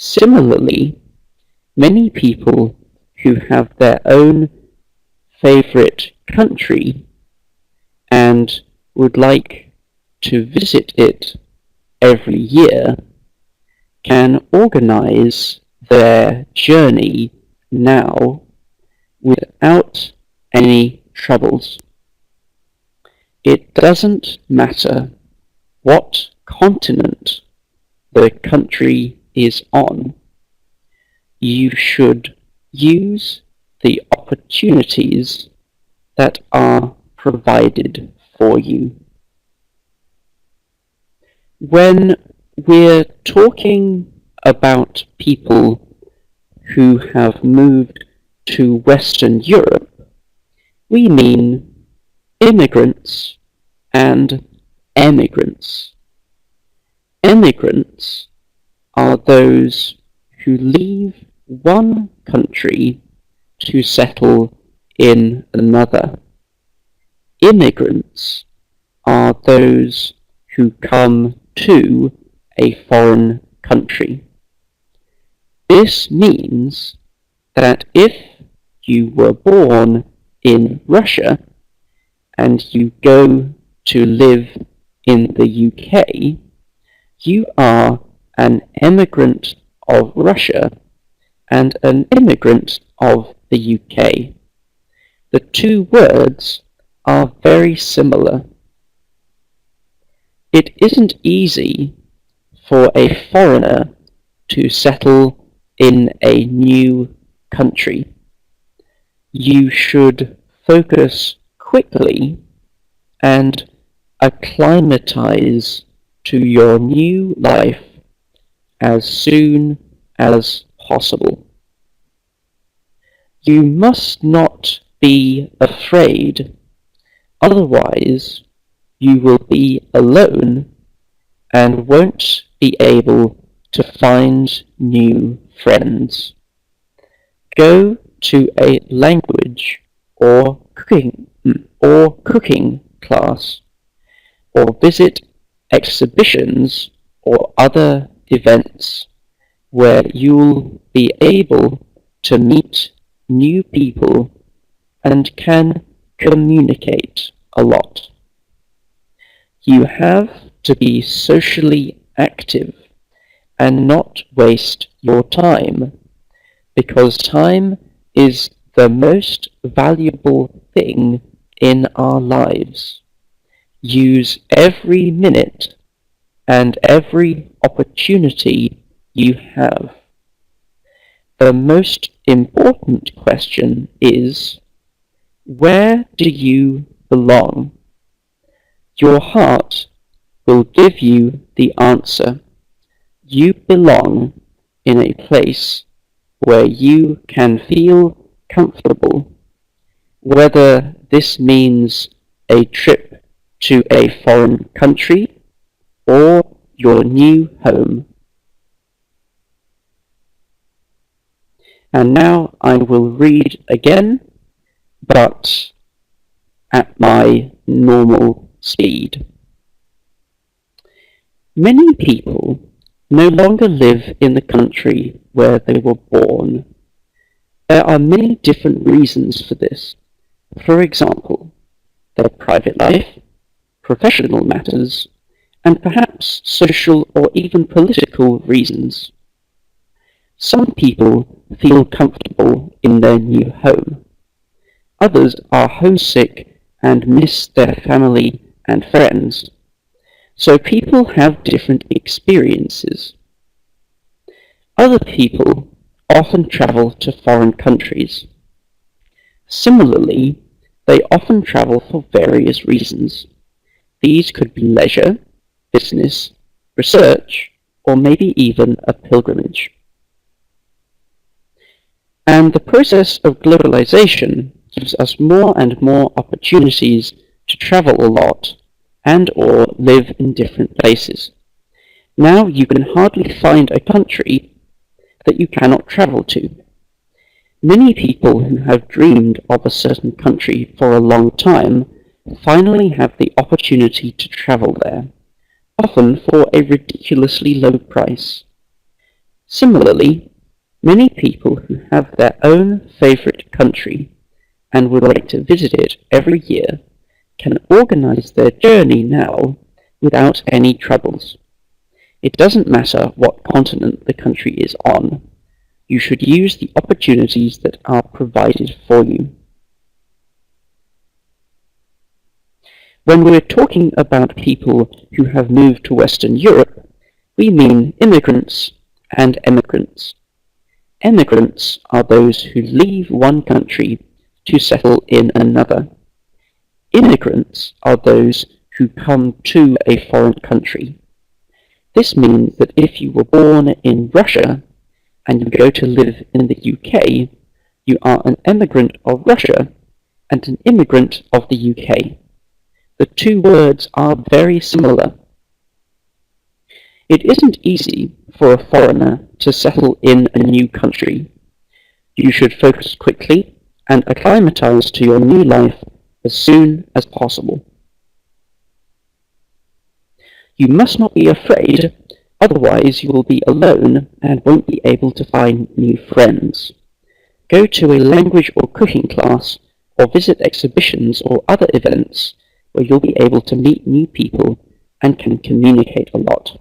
Similarly, many people who have their own favorite country and would like to visit it every year can organize their journey now without any troubles. It doesn't matter what continent the country is on. You should use the opportunities that are provided for you. When we're talking about people who have moved to Western Europe, we mean immigrants and emigrants. Emigrants are those who leave one country to settle in another. Immigrants are those who come to a foreign country. This means that if you were born in Russia and you go to live in the UK, you are an emigrant of Russia and an immigrant of the UK. The two words are very similar. It isn't easy for a foreigner to settle in a new country. You should focus quickly and acclimatize to your new life as soon as possible. You must not be afraid, otherwise you will be alone and won't be able to find new friends. Go to a language or cooking class, or visit exhibitions or other events where you'll be able to meet new people and can communicate a lot. You have to be socially active and not waste your time, because time is the most valuable thing in our lives. Use every minute and every opportunity you have. The most important question is, where do you belong? Your heart will give you the answer. You belong in a place where you can feel comfortable, whether this means a trip to a foreign country or your new home. And now I will read again, but at my normal speed. Many people no longer live in the country where they were born. There are many different reasons for this. For example, their private life, professional matters, and perhaps social or even political reasons. Some people feel comfortable in their new home. Others are homesick and miss their family and friends. So people have different experiences. Other people often travel to foreign countries. Similarly, they often travel for various reasons. These could be leisure, business, research, or maybe even a pilgrimage. And the process of globalization gives us more and more opportunities to travel a lot and or live in different places. Now you can hardly find a country that you cannot travel to. Many people who have dreamed of a certain country for a long time finally have the opportunity to travel there, often for a ridiculously low price. Similarly, many people who have their own favorite country and would like to visit it every year can organize their journey now without any troubles. It doesn't matter what continent the country is on. You should use the opportunities that are provided for you. When we're talking about people who have moved to Western Europe, we mean immigrants and emigrants. Emigrants are those who leave one country to settle in another. Immigrants are those who come to a foreign country. This means that if you were born in Russia and you go to live in the UK, you are an emigrant of Russia and an immigrant of the UK. The two words are very similar. It isn't easy for a foreigner to settle in a new country. You should focus quickly and acclimatize to your new life as soon as possible. You must not be afraid, otherwise you will be alone and won't be able to find new friends. Go to a language or cooking class or visit exhibitions or other events where you'll be able to meet new people and can communicate a lot.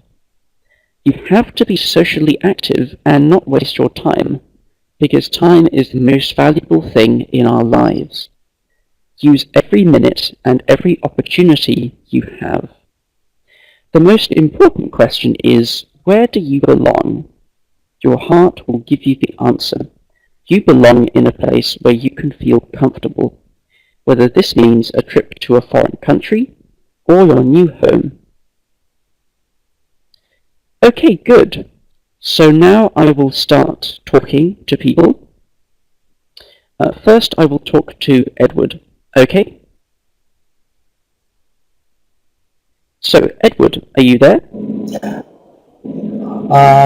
You have to be socially active and not waste your time, because time is the most valuable thing in our lives. Use every minute and every opportunity you have. The most important question is, where do you belong? Your heart will give you the answer. You belong in a place where you can feel comfortable, whether this means a trip to a foreign country or your new home. Okay, good. So now I will start talking to people. First I will talk to Edward, okay? So, Edward, are you there?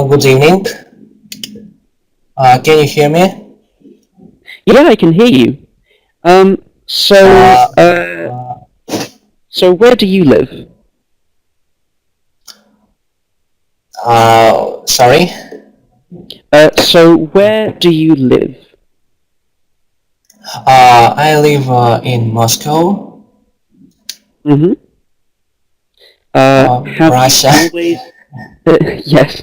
Good evening. Can you hear me? Yeah, I can hear you. So where do you live? Sorry. So where do you live? I live in Moscow. Mm-hmm. Have Russia. you always? Yes.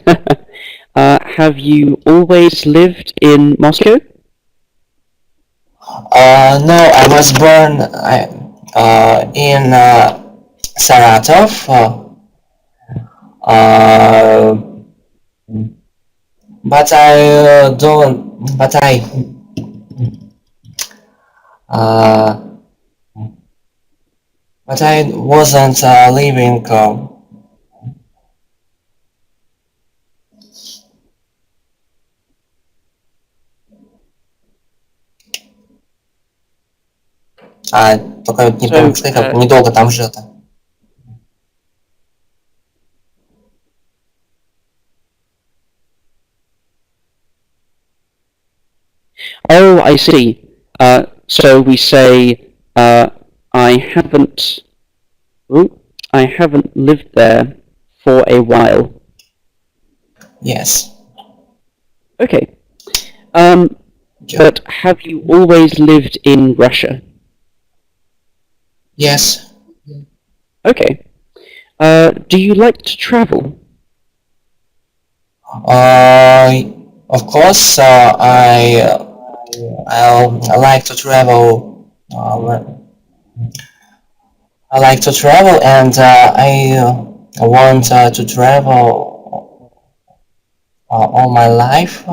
Have you always lived in Moscow? No, I was born in Saratov. But I don't. But I wasn't living. Только не помню, что я недолго там жил-то. Oh, I see. So we say, I haven't lived there for a while. Yes. Okay. But have you always lived in Russia? Yes. Okay. Do you like to travel? Of course, I like to travel. I like to travel, and I want to travel all my life.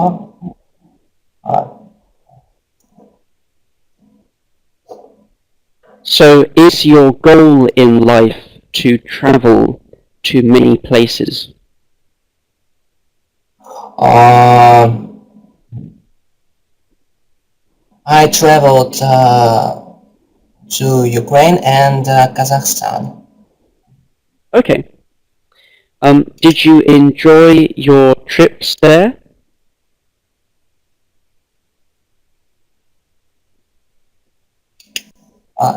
So is your goal in life to travel to many places? I traveled to Ukraine and Kazakhstan. Okay. Did you enjoy your trips there?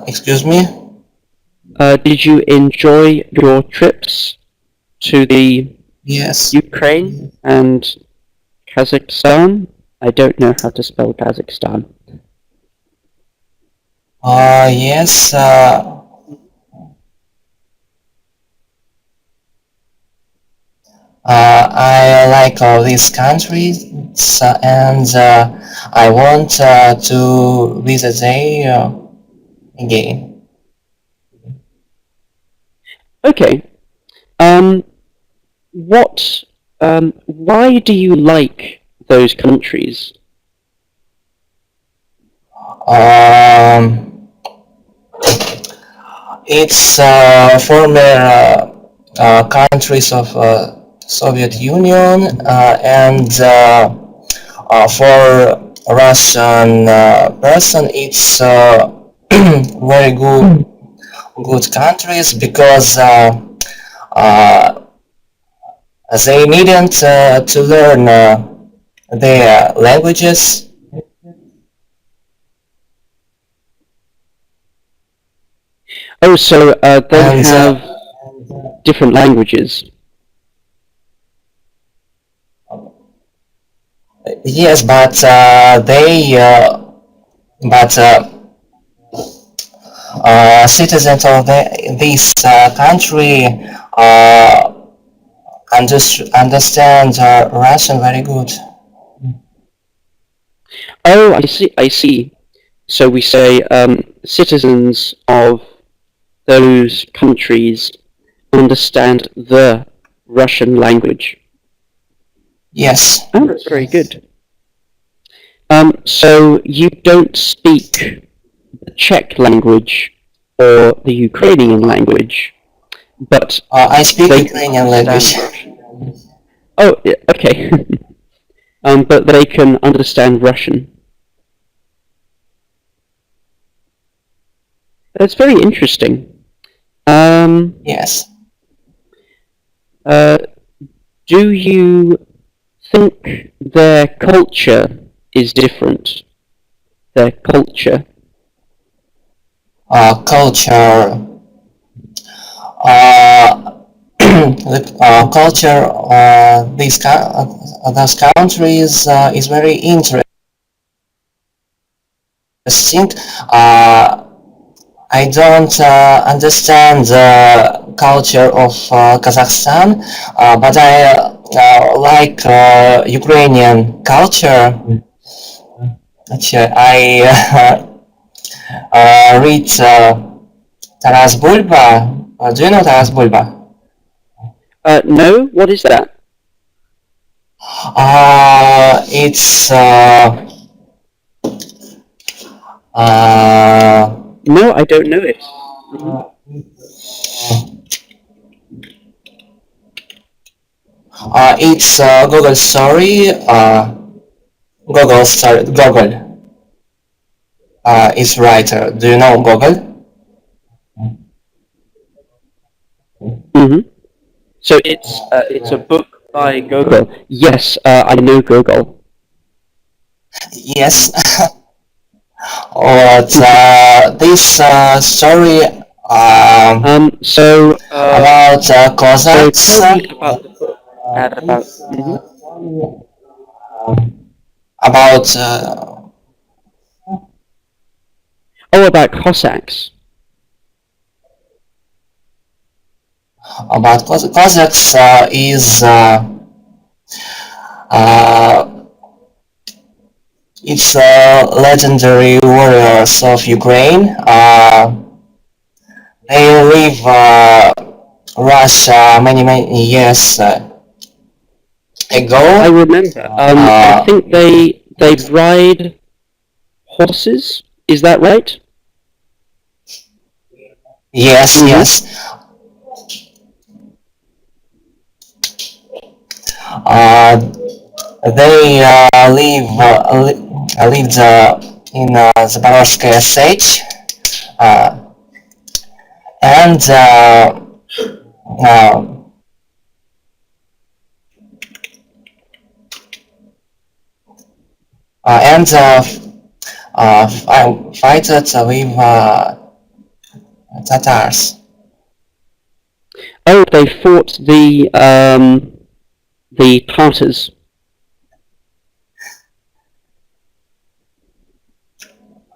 Excuse me? Did you enjoy your trips to the Yes. Ukraine and Kazakhstan? I don't know how to spell Kazakhstan. Yes. I like all these countries, and I want to visit there again. Okay. Why do you like those countries? It's former countries of Soviet Union, and for a Russian person, it's very good countries, because they needn't to learn their languages. Oh, so they have different languages. Yes, but citizens of this country understand Russian very good. Oh, I see. So we say citizens of those countries understand the Russian language. Yes. Oh, that's very good. So you don't speak the Czech language or the Ukrainian language, but I speak Ukrainian language. Oh, okay. But they can understand Russian. That's very interesting. Yes. Do you think their culture is different? Their culture? Culture. The culture of those countries is very interesting. I don't understand the culture of Kazakhstan, but I like Ukrainian culture. I read Taras Bulba. Do you know Taras Bulba? No, what is that? It's no, I don't know it. It's Google story. Google is writer. Do you know Google? Mm-hmm. So it's a book by Gogol. Yes, I know Gogol. Yes. But this story so about Cossacks. So tell me about the book. About about Cossacks. About Cossacks is it's legendary warriors of Ukraine. They leave Russia many years ago. I remember. I think they ride horses. Is that right? Yes, yes. They lived in Zaporozhskaya state, and fight with Tatars. Oh, they fought the Tartars.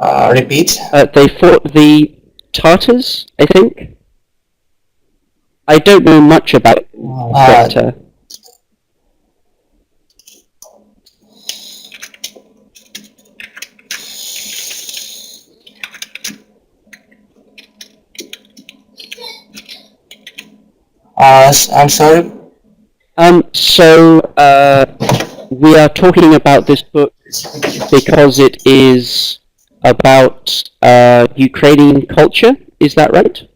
Repeat. They fought the Tartars, I think. I don't know much about it, but... I'm sorry? We are talking about this book because it is about Ukrainian culture, is that right?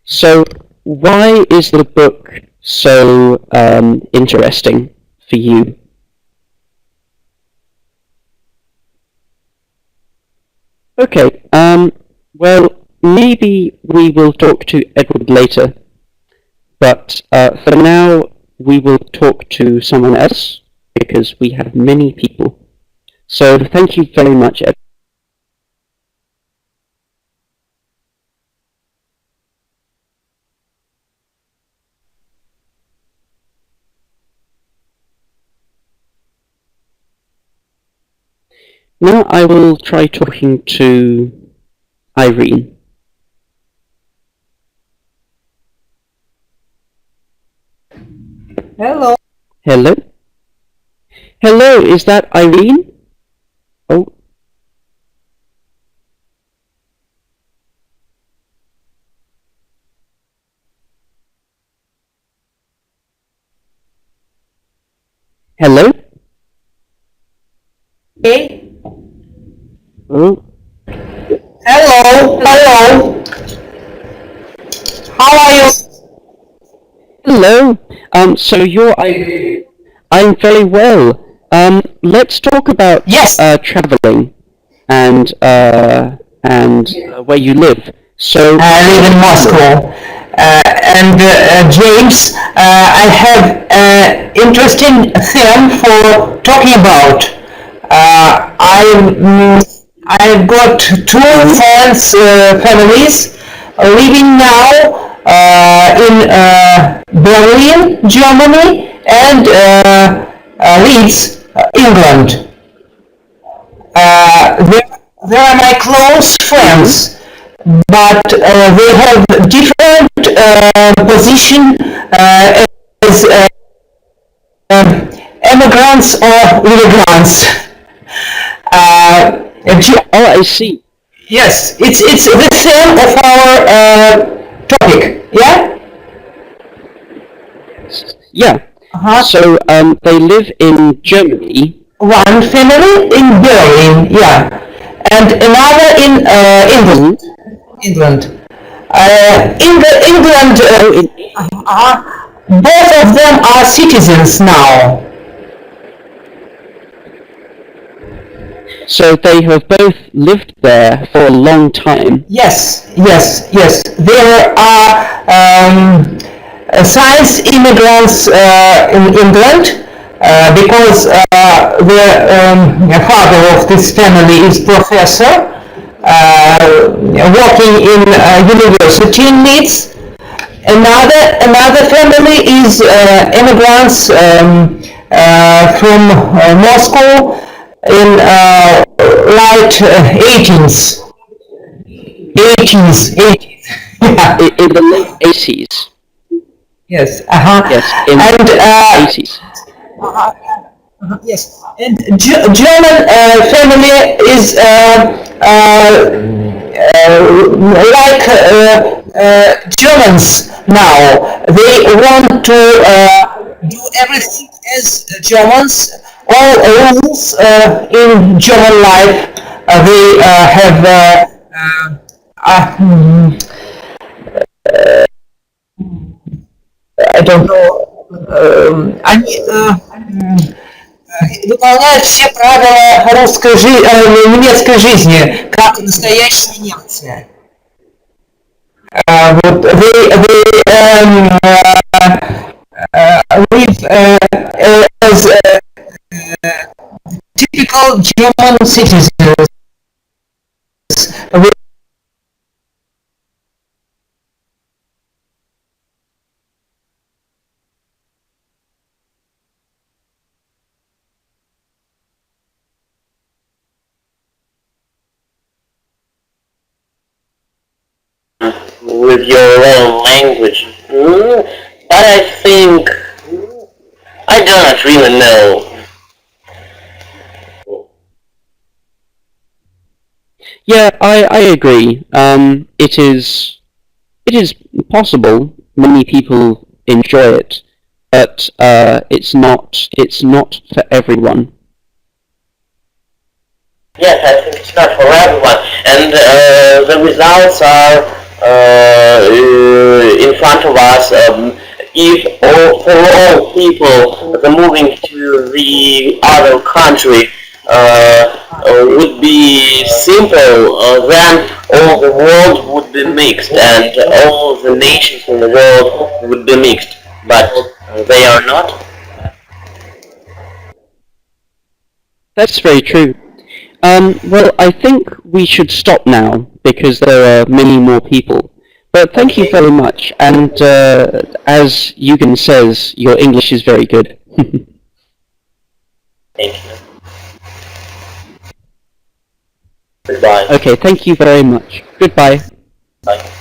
So, why is the book so interesting for you? Okay, well, maybe we will talk to Edward later, but for now we will talk to someone else, because we have many people. So thank you very much, Edward. Now I will try talking to Irene. Hello. Hello? Hello, is that Irene? Oh. Hello? Hey. Oh. Hello. Hello. How are you? Hello. So you're Irene. I'm very well. Let's talk about Yes. Traveling and where you live. So I live in Moscow. James, I have an interesting theme for talking about. I've got two friends, families living now in Berlin, Germany, and Leeds, England. They are my close friends, but they have different position as immigrants or immigrants. oh, I see. Yes, it's the theme of our topic. Yeah. Yeah. So they live in Germany. One family in Berlin, yeah, and another in England. England. Both of them are citizens now. So they have both lived there for a long time. Yes. There are science immigrants in England. Because the father of this family is professor, working in university in Leeds. Another family is immigrants from Moscow in late 80s. In the late 80s. Yes. Yes, in the 80s. Yes, and German family is like Germans now. They want to do everything as Germans. All rules in German life. They have I don't know. Они выполняют все правила немецкой жизни, как настоящие немцы. Вот they live as typical German citizens. with your own language. But I think I do not really know. Yeah, I agree. It is possible. Many people enjoy it, but it's not for everyone. Yes, I think it's not for everyone, and the results are in front of us. If for all people the moving to the other country would be simple, then all the world would be mixed, and all the nations in the world would be mixed. But they are not. That's very true. Well, I think we should stop now because there are many more people. But thank you very much, and as Eugen says, your English is very good. Thank you. Goodbye. Okay, thank you very much. Goodbye. Bye.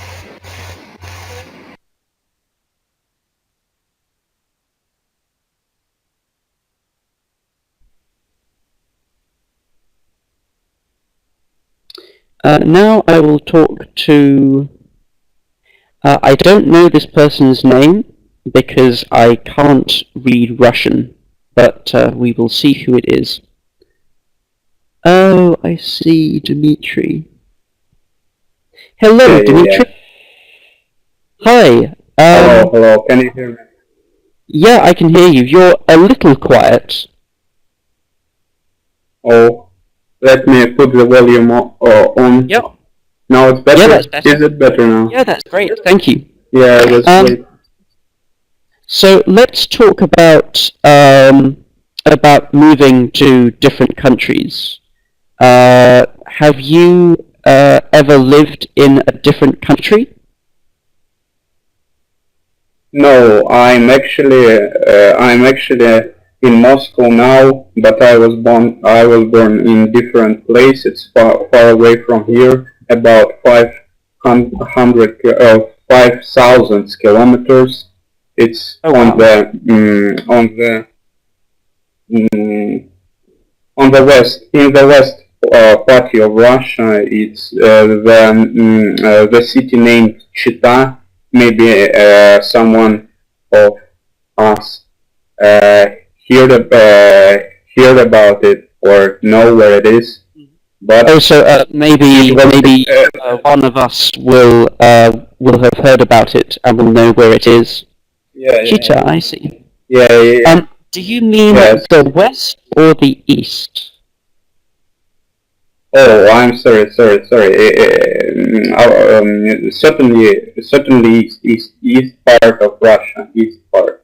Now I will talk to... I don't know this person's name because I can't read Russian, but we will see who it is. Oh, I see, Dmitry. Hello, Dmitry. Hi. Hello, can you hear me? Yeah, I can hear you. You're a little quiet. Oh, let me put the volume on. Yep. Now it's better? Yeah, that's better. Is it better now? Yeah, that's great. Thank you. Yeah, that's great. So let's talk about moving to different countries. Have you ever lived in a different country? No, I'm actually in Moscow now, but I was born in different places far away from here, about 5,000 kilometers. It's on the west, in the west part of Russia. It's the city named Chita. Maybe someone of us heard about it or know where it is. But maybe one of us will have heard about it and will know where it is. Chita, I see. Yeah. Do you mean the west or the east? Oh, I'm sorry. Certainly east part of Russia, east part.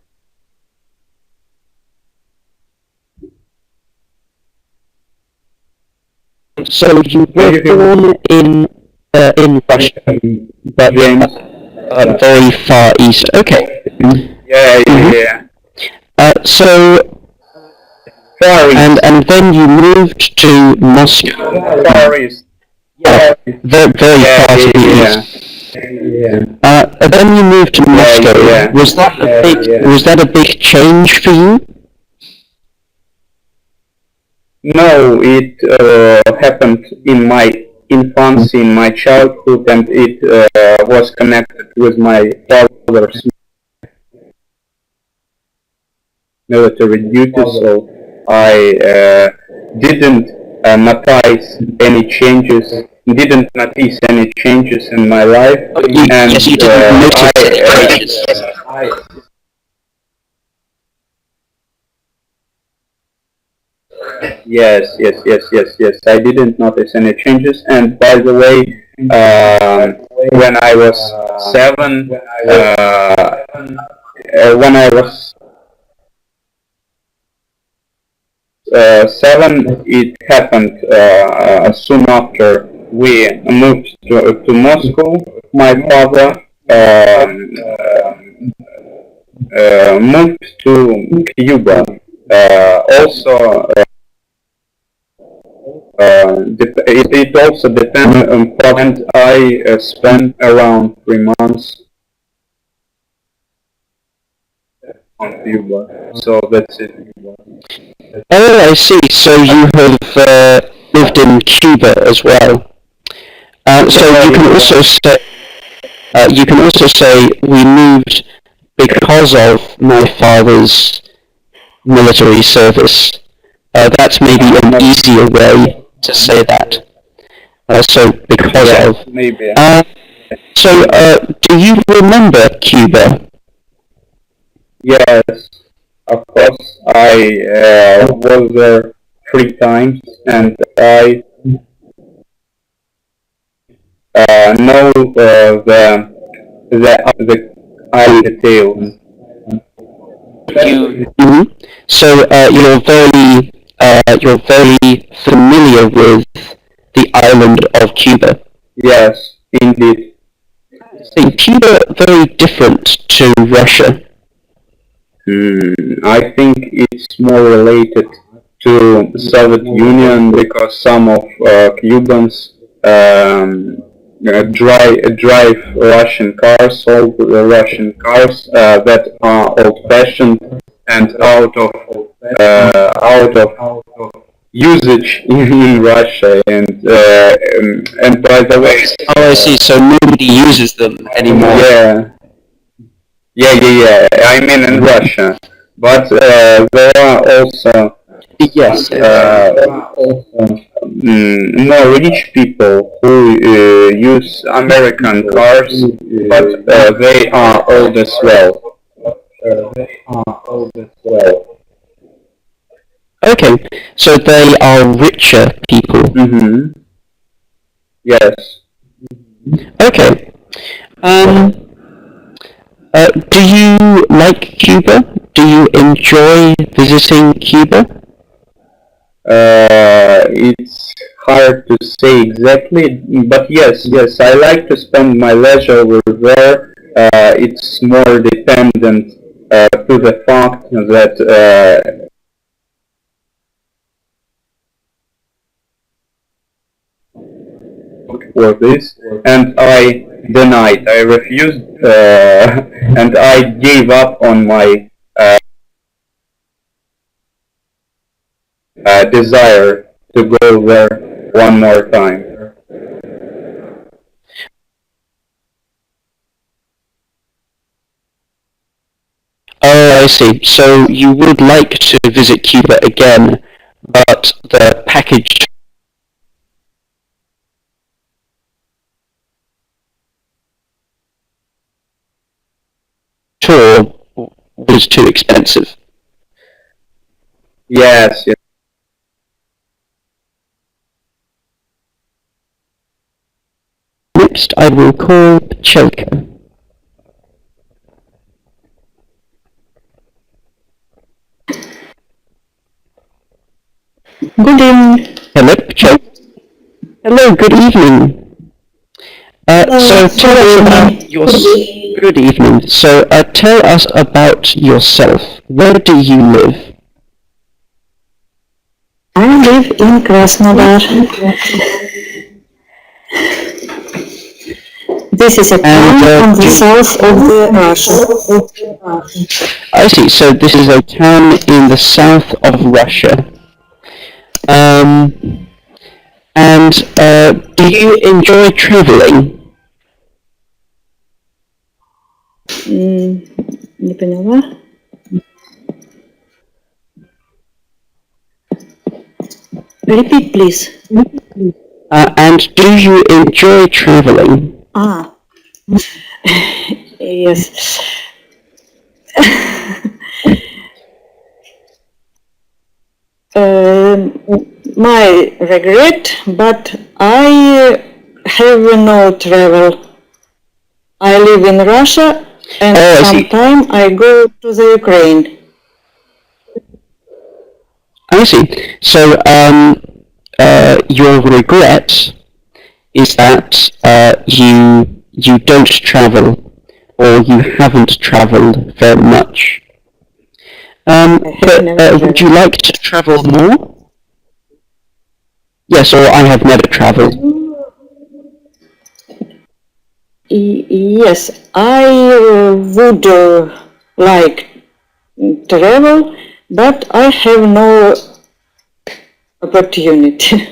So you were born in Russia, but very far east. Okay. Yeah. So. And then you moved to Moscow. Far east. Yeah, very far to the east. And then you moved to Moscow. Yeah. Was that a big change for you? No, it happened in my infancy, in my childhood, and it was connected with my father's military duty, so I didn't notice any changes in my life. Yes, you didn't notice any changes. Yes. I didn't notice any changes. And by the way, when I was 7, it happened soon after we moved to Moscow. My father moved to Cuba. Also, it also depends on Poland. I spent around 3 months on Cuba, so that's it. Oh, I see. So you have lived in Cuba as well. So you can also say we moved because of my father's military service. That's maybe an easier way to say that. So because of. Maybe. So do you remember Cuba? Yes, of course. I was there 3 times, and I know the island details. So you're very familiar with the island of Cuba. Yes, indeed. Is Cuba very different to Russia? I think it's more related to Soviet Union because some of Cubans drive Russian cars, old Russian cars that are old-fashioned and out of usage in Russia, and by the way. Oh, I see. So nobody uses them anymore. Yeah. I mean in Russia, but there are also more rich people who use American cars, but they are old as well. Okay, so they are richer people. Yes. Okay. Do you like Cuba? Do you enjoy visiting Cuba? It's hard to say exactly, but yes, I like to spend my leisure over there. It's more dependent to the fact that for this, and I denied, I refused, and I gave up on my desire to go there one more time. Oh, I see. So you would like to visit Cuba again, but the package tour was too expensive. Yes. Next, I will call Chelka. Good evening. Hello, Chelka. Hello, good evening. So tell us about your... Good evening. So tell us about yourself. Where do you live? I live in Krasnodar. This is a town on the south of Russia. I see. So this is a town in the south of Russia. And do you enjoy traveling? Не поняла. Repeat, please. And do you enjoy traveling? Yes. My regret, but I have no travel. I live in Russia, and sometime I go to the Ukraine. I see. So your regret is that you don't travel, or you haven't traveled very much. But would you like to travel more? Yes, or I have never traveled. Yes, I would like travel, but I have no opportunity.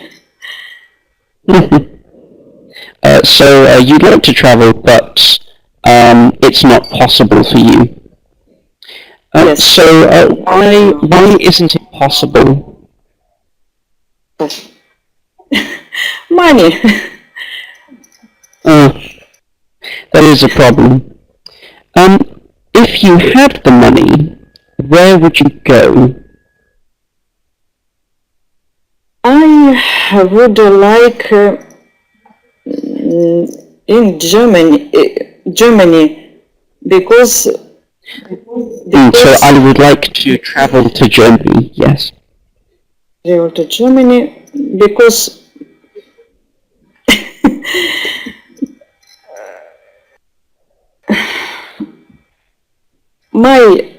So you'd like to travel, but it's not possible for you. Yes. So why isn't it possible? Money. That is a problem. If you had the money, where would you go? I would like in Germany, because So I would like to travel to Germany, yes. travel to Germany because my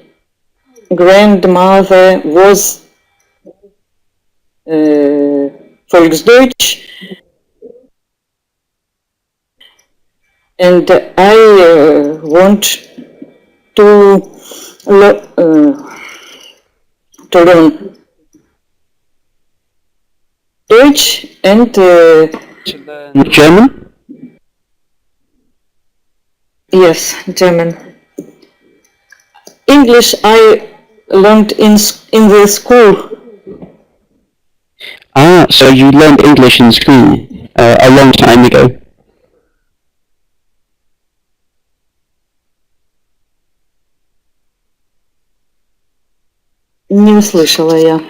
grandmother was Volksdeutsch, and I want to learn Deutsch and German? yes, German. English I learned in the school. So you learned English in school a long time ago. Не услышала я.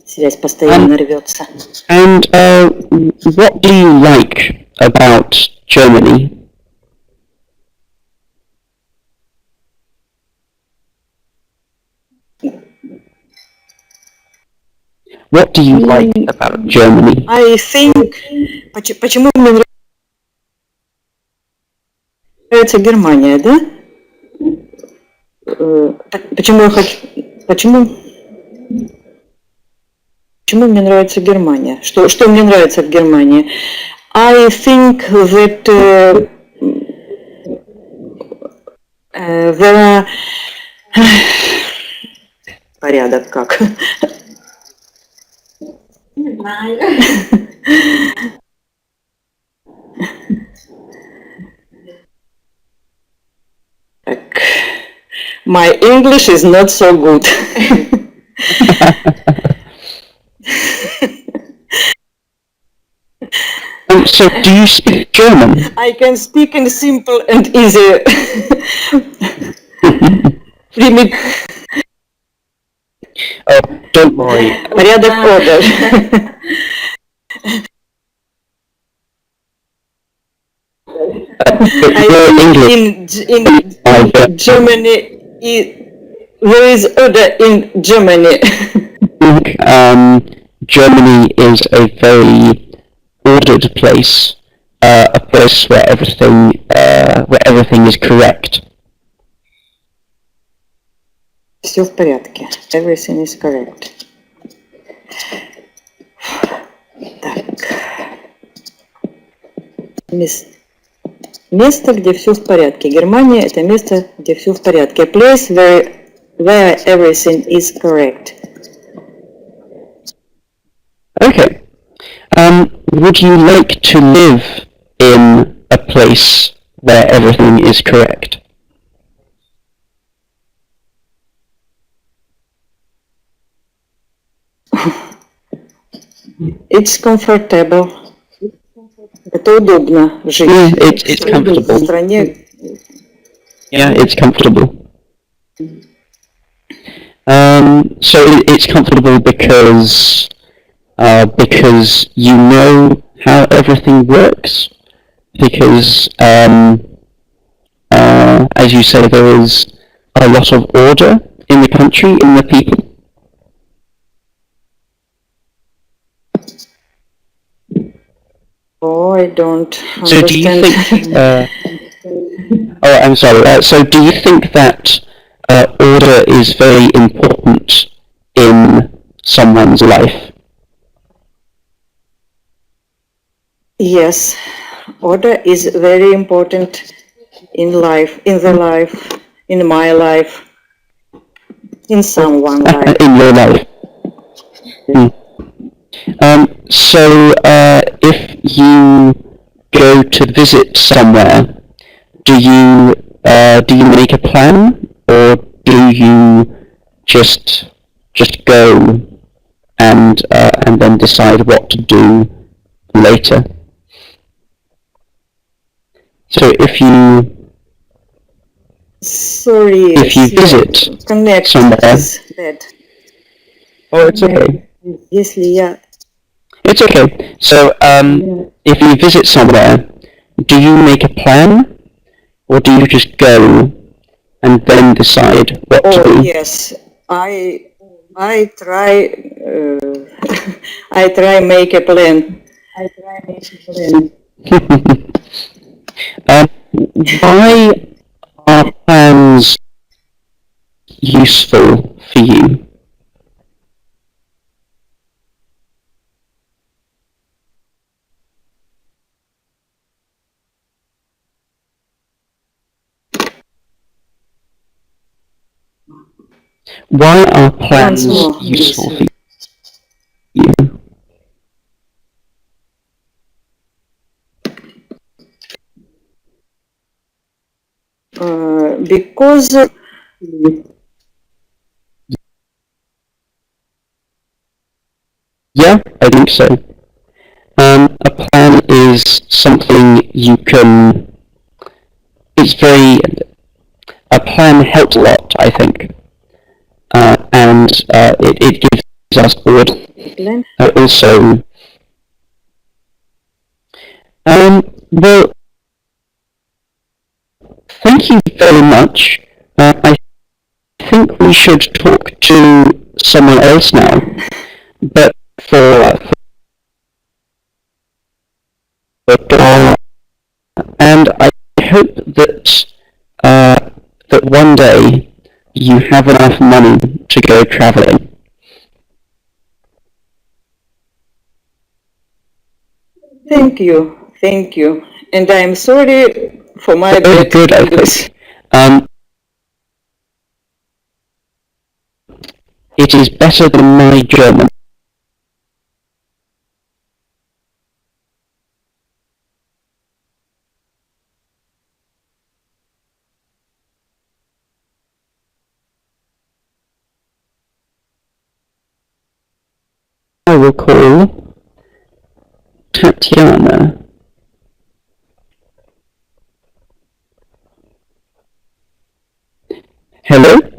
Связь постоянно рвется. And what do you like about Germany? What do you like about Germany? I think... Почему мне нравится Германия, да? Почему я хочу... Почему мне нравится Германия? Что мне нравится в Германии? I think that there are... Порядок как? Не знаю. Так. My English is not so good. So do you speak German? I can speak in simple and easy. Oh, don't worry. Порядок order. In Germany, there is order in Germany. Germany is a very ordered place, a place where everything is correct. Все в порядке. Everything is correct. Так. Место, где все в порядке. Германия – это место, где все в порядке. A place where everything is correct. Okay. Would you like to live in a place where everything is correct? It's comfortable. Это удобно жить. Yeah, it's comfortable. В стране. Yeah, it's comfortable. So it's comfortable because you know how everything works. Because as you say, there is a lot of order in the country, in the people. Oh, I don't understand. So do you think... oh, I'm sorry. So do you think that order is very important in someone's life? Yes, order is very important in life, in my life, in someone's life. In your life. So, if you go to visit somewhere, do you make a plan, or do you just go and then decide what to do later? So if you visit somewhere, oh, it's okay. Yes, yeah. It's okay. So if you visit somewhere, do you make a plan, or do you just go and then decide what to do? Yes, I try I try make a plan. Why are plans useful for you? Why are plans useful for you? Because Yeah, I think so. A plan is something you can. A plan helps a lot, I think, and it gives us order. Also, well, thank you very much. I think we should talk to someone else now, but and I hope that that one day you have enough money to go traveling. thank you, and I'm sorry for my bad Good, I English. think. It is better than my German. I will call Tatiana. Hello?